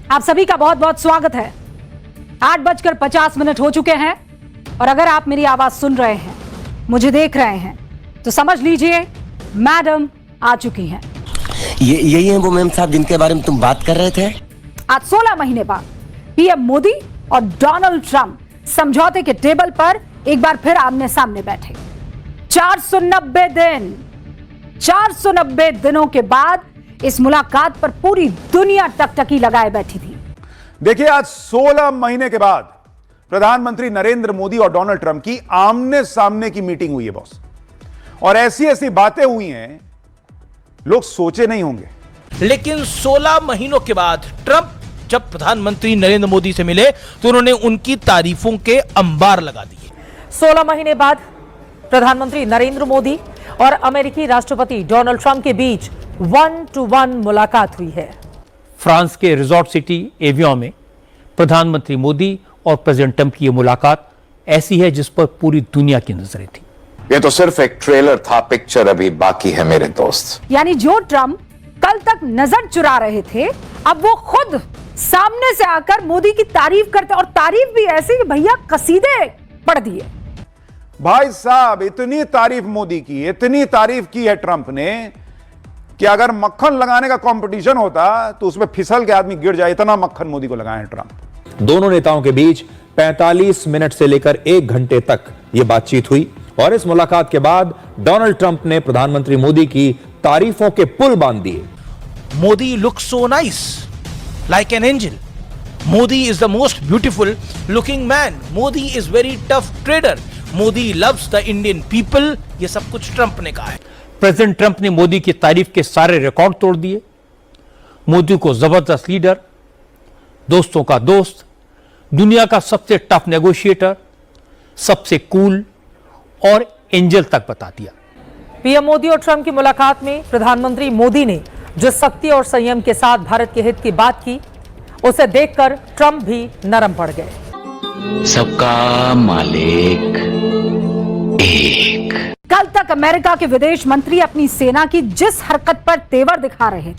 आप सभी का बहुत बहुत स्वागत है। 8:50 हो चुके हैं और अगर आप मेरी आवाज सुन रहे हैं, मुझे देख रहे हैं, तो समझ लीजिए मैडम आ चुकी हैं। यही है वो मैम साहब जिनके बारे में तुम बात कर रहे थे। आज 16 महीने बाद पीएम मोदी और डोनाल्ड ट्रंप समझौते के टेबल पर एक बार फिर आमने सामने बैठे। 490 दिनों के बाद इस मुलाकात पर पूरी दुनिया टकटकी लगाए बैठी थी। देखिए, आज 16 महीने के बाद प्रधानमंत्री नरेंद्र मोदी और डोनाल्ड ट्रंप की आमने सामने की मीटिंग हुई है बॉस, और ऐसी ऐसी बातें हुई हैं लोग सोचे नहीं होंगे। लेकिन 16 महीनों के बाद ट्रंप जब प्रधानमंत्री नरेंद्र मोदी से मिले तो उन्होंने उनकी तारीफों के अंबार लगा दिए। 16 महीने बाद प्रधानमंत्री नरेंद्र मोदी और अमेरिकी राष्ट्रपति डोनाल्ड ट्रंप के बीच 1-to-1 मुलाकात हुई है। फ्रांस के रिजॉर्ट सिटी एवियन में प्रधानमंत्री मोदी और प्रेसिडेंट ट्रंप की यह मुलाकात ऐसी है जिस पर पूरी दुनिया की नजरें थी। ये तो सिर्फ एक ट्रेलर था, पिक्चर अभी बाकी है मेरे दोस्त। यानी जो ट्रंप कल तक नजर चुरा रहे थे, अब वो खुद सामने से आकर मोदी की तारीफ करते, और तारीफ भी ऐसी कि भैया कसीदे पढ़ दिए। भाई साहब, इतनी तारीफ मोदी की, इतनी तारीफ की है ट्रंप ने कि अगर मक्खन लगाने का कंपटीशन होता तो उसमें फिसल के आदमी गिर जाए, इतना मक्खन मोदी को लगाए हैं ट्रंप। दोनों नेताओं के बीच 45 मिनट से लेकर 1 घंटे तक यह बातचीत हुई और इस मुलाकात के बाद डोनाल्ड ट्रंप ने प्रधानमंत्री मोदी की तारीफों के पुल बांध दिए। Modi looks so nice like an angel. Modi is the most beautiful looking man. Modi is very tough trader. Modi loves the Indian people. ये सब कुछ ट्रंप ने कहा है। प्रेसिडेंट ट्रंप ने मोदी की तारीफ के सारे रिकॉर्ड तोड़ दिए। मोदी को जबरदस्त लीडर, दोस्तों का दोस्त, दुनिया का सबसे टफ नेगोशिएटर, सबसे कूल और एंजल तक बता दिया। पीएम मोदी और ट्रंप की मुलाकात में प्रधानमंत्री मोदी ने जो सख्ती और संयम के साथ भारत के हित की बात की, उसे देखकर ट्रंप भी नरम पड़ गए। सबका मालिक एक। कल तक अमेरिका के विदेश मंत्री अपनी सेना की जिस हरकत पर तेवर दिखा रहे थे,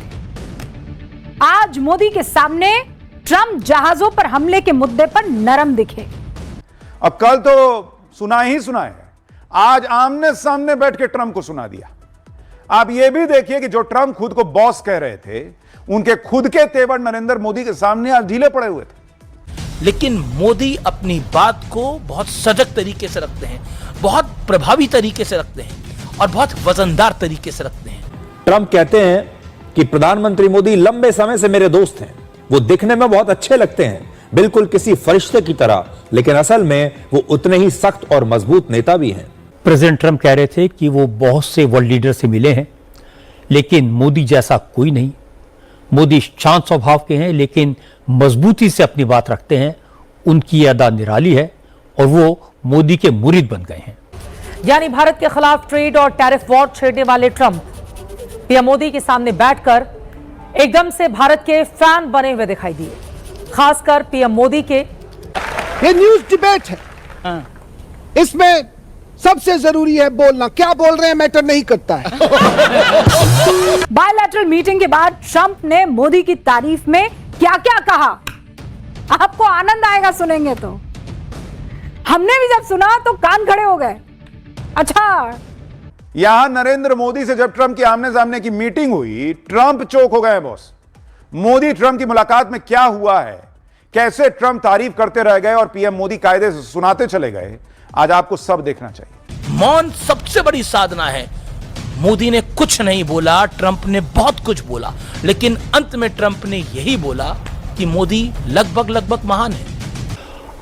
आज मोदी के सामने ट्रंप जहाजों पर हमले के मुद्दे पर नरम दिखे। अब कल तो सुना है, आज आमने सामने बैठ के ट्रंप को सुना दिया। आप यह भी देखिए कि जो ट्रंप खुद को बॉस कह रहे थे, उनके खुद के तेवर नरेंद्र मोदी के सामने आज ढीले पड़े हुए थे। लेकिन मोदी अपनी बात को बहुत सजग तरीके से रखते हैं, बहुत प्रभावी तरीके से रखते हैं और बहुत वजनदार तरीके से रखते हैं। ट्रंप कहते हैं कि प्रधानमंत्री मोदी लंबे समय से मेरे दोस्त हैं। वो दिखने में बहुत अच्छे लगते हैं, बिल्कुल किसी फरिश्ते की तरह, लेकिन असल में वो उतने ही सख्त और मजबूत नेता भी हैं। प्रेसिडेंट ट्रंप कह रहे थे कि वो बहुत से वर्ल्ड लीडर से मिले हैं, लेकिन मोदी जैसा कोई नहीं। मोदी शांत स्वभाव के हैं, लेकिन मजबूती से अपनी बात रखते हैं। उनकी अदा निराली है और वो मोदी के मुरीद बन गए हैं। यानी भारत के खिलाफ ट्रेड और टैरिफ वॉर छेड़ने वाले ट्रंप पीएम मोदी के सामने बैठकर एकदम से भारत के फैन बने हुए दिखाई दिए, खासकर पीएम मोदी के। ये न्यूज डिबेट है, इसमें सबसे जरूरी है बोलना, क्या बोल रहे हैं मैटर नहीं करता है। बायलैटरल मीटिंग के बाद ट्रंप ने मोदी की तारीफ में क्या क्या कहा, आपको आनंद आएगा सुनेंगे तो। हमने भी जब सुना तो कान खड़े हो गए। अच्छा, यहां नरेंद्र मोदी से जब ट्रंप की आमने सामने की मीटिंग हुई, ट्रंप चौंक हो गए बॉस। मोदी ट्रंप की मुलाकात में क्या हुआ है, कैसे ट्रंप तारीफ करते रह गए और पीएम मोदी कायदे से सुनाते चले गए, आज आपको सब देखना चाहिए। मौन सबसे बड़ी साधना है। मोदी ने कुछ नहीं बोला, ट्रंप ने बहुत कुछ बोला, लेकिन अंत में ट्रंप ने यही बोला कि मोदी लगभग महान है।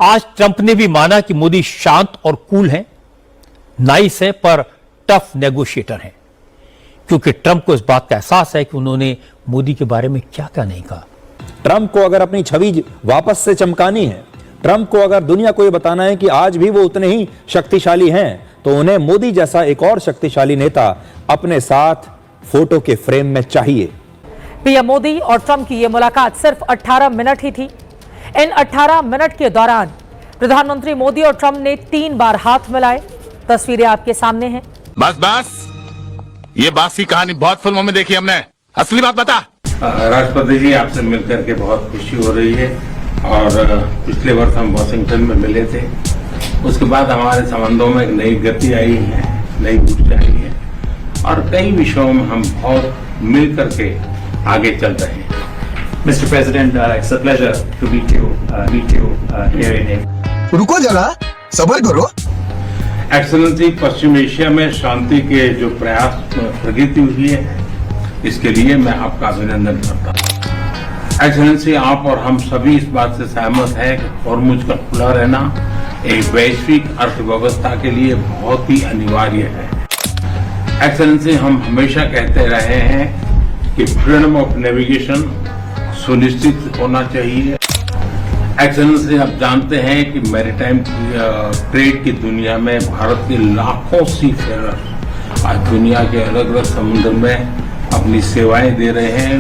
आज ट्रंप ने भी माना कि मोदी शांत और कूल हैं, नाइस है, पर टफ नेगोशिएटर हैं, क्योंकि ट्रंप को इस बात का एहसास है कि उन्होंने मोदी के बारे में क्या क्या नहीं कहा। ट्रंप को अगर अपनी छवि वापस से चमकानी है, ट्रंप को अगर दुनिया को यह बताना है कि आज भी वो उतने ही शक्तिशाली हैं, तो उन्हें मोदी जैसा एक और शक्तिशाली नेता अपने साथ फोटो के फ्रेम में चाहिए। पीएम मोदी और ट्रंप की यह मुलाकात सिर्फ 18 मिनट ही थी। इन 18 मिनट के दौरान प्रधानमंत्री मोदी और ट्रंप ने 3 बार हाथ मिलाए। तस्वीरें आपके सामने हैं। बस ये बात सी कहानी बहुत फिल्मों में देखी हमने, असली बात बता। राष्ट्रपति जी, आपसे मिलकर के बहुत खुशी हो रही है और पिछले वर्ष हम वॉशिंगटन में मिले थे। उसके बाद हमारे संबंधों में एक नई गति आई है, नई ऊर्जा आई है और कई विषयों में हम बहुत मिल करके आगे चल रहे हैं। Mr. President, it's a pleasure to meet you here in. रुको जरा, सब्र करो। एक्सेलेंसी, पश्चिम एशिया में शांति के जो प्रयास प्रगति हुई है, इसके लिए मैं आपका अभिनंदन करता हूँ। एक्सेलेंसी, आप और हम सभी इस बात से सहमत हैं कि हॉर्मुज का खुला रहना एक वैश्विक अर्थव्यवस्था के लिए बहुत ही अनिवार्य है। एक्सेलेंसी, हम हमेशा कहते रहे हैं कि फ्रीडम ऑफ नेविगेशन सुनिश्चित होना चाहिए। एक्सेलेंसी, आप जानते हैं कि मैरीटाइम ट्रेड की दुनिया में भारत के लाखों सी फेरर आज दुनिया के अलग अलग समुद्र में अपनी सेवाएं दे रहे हैं।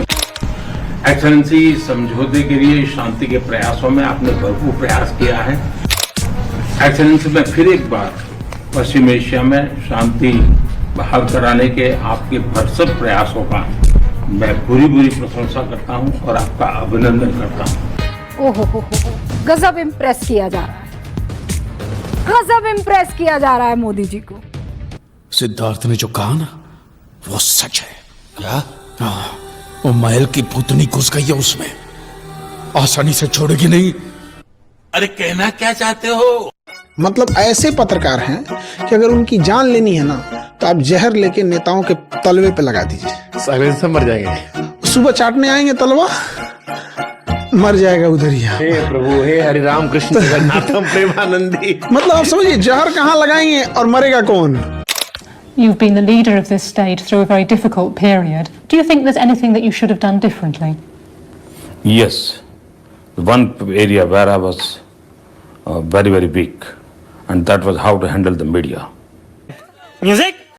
एक्सेलेंसी, समझौते के लिए शांति के प्रयासों में आपने भरपूर प्रयास किया है। एक्सेलेंसी, मैं फिर एक बार पश्चिम एशिया में शांति बहाल कराने के आपके भरसक प्रयासों का मैं पूरी प्रशंसा करता हूं और आपका अभिनंदन करता हूं। ओहो, गजब इम्प्रेस किया जा रहा है, गजब इम्प्रेस किया जा रहा है मोदी जी को। सिद्धार्थ ने जो कहा ना वो सच है। क्या? हाँ, वो महल की भूतनी घुस गई है उसमें, आसानी से छोड़ेगी नहीं। अरे कहना क्या चाहते हो? मतलब ऐसे पत्रकार हैं कि अगर उनकी जान लेनी है ना तो आप जहर लेके नेताओं के तलवे पे लगा दीजिए, साइलेंस से मर जाएंगे। सुबह चाटने आएंगे तलवा, मर जाएगा उधर ही। हे प्रभु, हे हरि राम कृष्ण जगन्नाथम प्रेमानंदी। मतलब आप समझिए जहर कहाँ लगाएंगे और मरेगा कौन? You've been the leader of this state through a very difficult period. Do you think there's anything that you should have done differently? Yes, one area where I was very weak, and that was how to handle the media. Music.